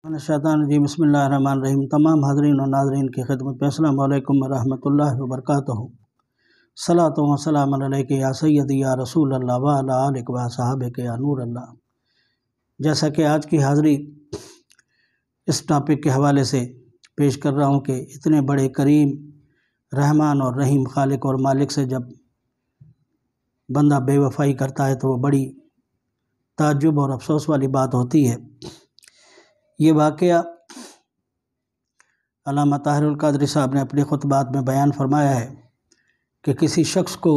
شیطان الرجیم بسم اللہ الرحمن الرحیم۔ تمام حاضرین و ناظرین کی خدمت میں السلام علیکم ورحمۃ اللہ وبرکاتہ۔ صلاۃ و سلام علیک یا سیدی یا رسول اللہ وعلی آلک و صحابک یا نور اللہ۔ جیسا کہ آج کی حاضری اس ٹاپک کے حوالے سے پیش کر رہا ہوں کہ اتنے بڑے کریم رحمان اور رحیم خالق اور مالک سے جب بندہ بے وفائی کرتا ہے تو وہ بڑی تعجب اور افسوس والی بات ہوتی ہے۔ یہ واقعہ علامہ طاہر القادری صاحب نے اپنے خطبات میں بیان فرمایا ہے کہ کسی شخص کو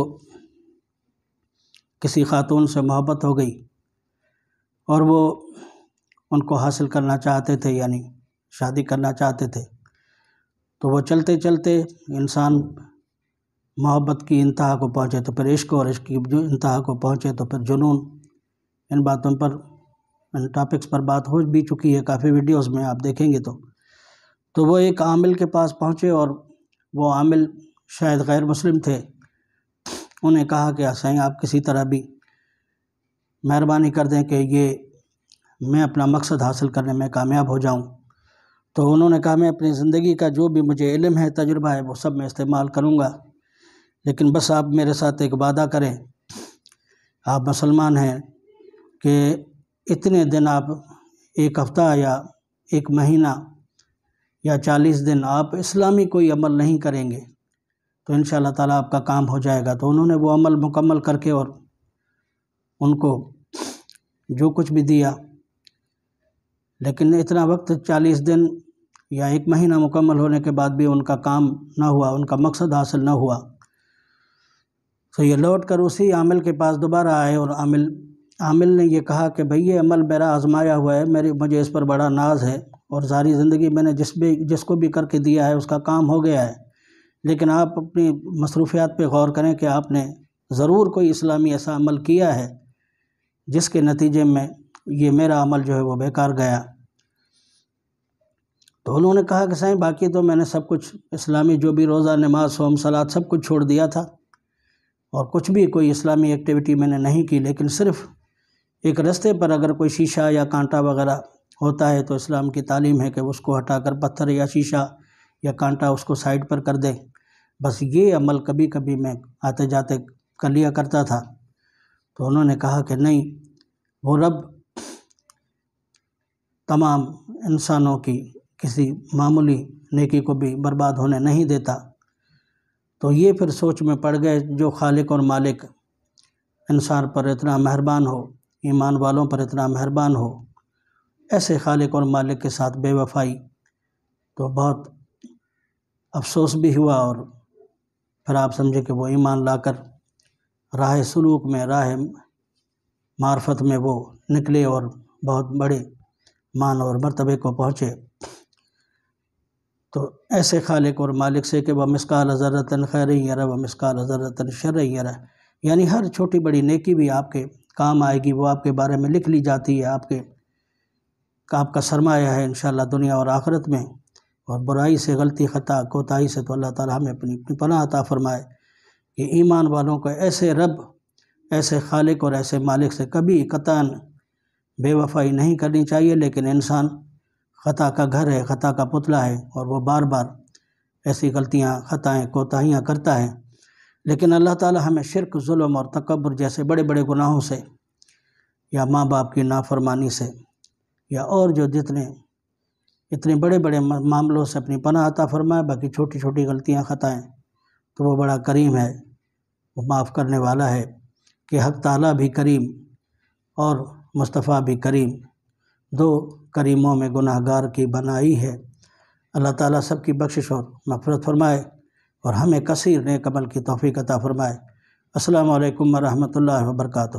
کسی خاتون سے محبت ہو گئی اور وہ ان کو حاصل کرنا چاہتے تھے، یعنی شادی کرنا چاہتے تھے، تو وہ چلتے چلتے انسان محبت کی انتہا کو پہنچے تو پھر عشق، اور عشق کی انتہا کو پہنچے تو پھر جنون۔ ان باتوں پر ان ٹاپکس پر بات ہو بھی چکی ہے کافی ویڈیوز میں، آپ دیکھیں گے تو وہ ایک عامل کے پاس پہنچے اور وہ عامل شاید غیر مسلم تھے۔ انہیں کہا کہ سائیں آپ کسی طرح بھی مہربانی کر دیں کہ یہ میں اپنا مقصد حاصل کرنے میں کامیاب ہو جاؤں۔ تو انہوں نے کہا میں اپنی زندگی کا جو بھی مجھے علم ہے، تجربہ ہے، وہ سب میں استعمال کروں گا، لیکن بس آپ میرے ساتھ ایک وعدہ کریں، آپ مسلمان ہیں، کہ اتنے دن آپ ایک ہفتہ یا ایک مہینہ یا 40 دن آپ اسلامی کوئی عمل نہیں کریں گے تو انشاءاللہ تعالیٰ آپ کا کام ہو جائے گا۔ تو انہوں نے وہ عمل مکمل کر کے اور ان کو جو کچھ بھی دیا، لیکن اتنا وقت 40 دن یا ایک مہینہ مکمل ہونے کے بعد بھی ان کا کام نہ ہوا، ان کا مقصد حاصل نہ ہوا۔ تو یہ لوٹ کر اسی عامل کے پاس دوبارہ آئے اور عامل نے یہ کہا کہ بھئی یہ عمل میرا آزمایا ہوا ہے، مجھے اس پر بڑا ناز ہے اور ساری زندگی میں نے جس کو بھی کر کے دیا ہے اس کا کام ہو گیا ہے، لیکن آپ اپنی مصروفیات پہ غور کریں کہ آپ نے ضرور کوئی اسلامی ایسا عمل کیا ہے جس کے نتیجے میں یہ میرا عمل جو ہے وہ بیکار گیا۔ تو انہوں نے کہا کہ سائیں باقی تو میں نے سب کچھ اسلامی جو بھی روزہ، نماز، صوم، صلات سب کچھ چھوڑ دیا تھا اور کچھ بھی کوئی اسلامی ایکٹیویٹی میں نے نہیں کی، لیکن صرف ایک رستے پر اگر کوئی شیشہ یا کانٹا وغیرہ ہوتا ہے تو اسلام کی تعلیم ہے کہ اس کو ہٹا کر پتھر یا شیشہ یا کانٹا اس کو سائڈ پر کر دیں، بس یہ عمل کبھی کبھی میں آتے جاتے کر لیا کرتا تھا۔ تو انہوں نے کہا کہ نہیں، وہ رب تمام انسانوں کی کسی معمولی نیکی کو بھی برباد ہونے نہیں دیتا۔ تو یہ پھر سوچ میں پڑ گئے، جو خالق اور مالک انسان پر اتنا مہربان ہو، ایمان والوں پر اتنا مہربان ہو، ایسے خالق اور مالک کے ساتھ بے وفائی، تو بہت افسوس بھی ہوا۔ اور پھر آپ سمجھے کہ وہ ایمان لا کر راہ سلوک میں، راہ معرفت میں وہ نکلے اور بہت بڑے مان اور مرتبے کو پہنچے۔ تو ایسے خالق اور مالک سے کہ وہ مثقال ذرۃ خیر یرہ و مثقال ذرۃ شر یرہ، یعنی ہر چھوٹی بڑی نیکی بھی آپ کے کام آئے گی، وہ آپ کے بارے میں لکھ لی جاتی ہے، آپ کا سرمایہ ہے انشاءاللہ دنیا اور آخرت میں۔ اور برائی سے، غلطی، خطا، کوتاہی سے تو اللہ تعالیٰ ہمیں اپنی پناہ عطا فرمائے کہ ایمان والوں کو ایسے رب، ایسے خالق اور ایسے مالک سے کبھی قطعاً بے وفائی نہیں کرنی چاہیے، لیکن انسان خطا کا گھر ہے، خطا کا پتلا ہے اور وہ بار بار ایسی غلطیاں، خطائیں، کوتاہیاں کرتا ہے، لیکن اللہ تعالیٰ ہمیں شرک، ظلم اور تکبر جیسے بڑے بڑے گناہوں سے، یا ماں باپ کی نافرمانی سے، یا اور جو اتنے بڑے بڑے معاملوں سے اپنی پناہ عطا فرمائے۔ باقی چھوٹی چھوٹی غلطیاں، خطائیں تو وہ بڑا کریم ہے، وہ معاف کرنے والا ہے، کہ حق تعالیٰ بھی کریم اور مصطفیٰ بھی کریم، دو کریموں میں گناہ گار کی بنائی ہے۔ اللہ تعالیٰ سب کی بخشش اور مغفرت فرمائے اور ہمیں کثیر نیک عمل کی توفیق عطا فرمائے۔ السلام علیکم ورحمۃ اللہ وبرکاتہ۔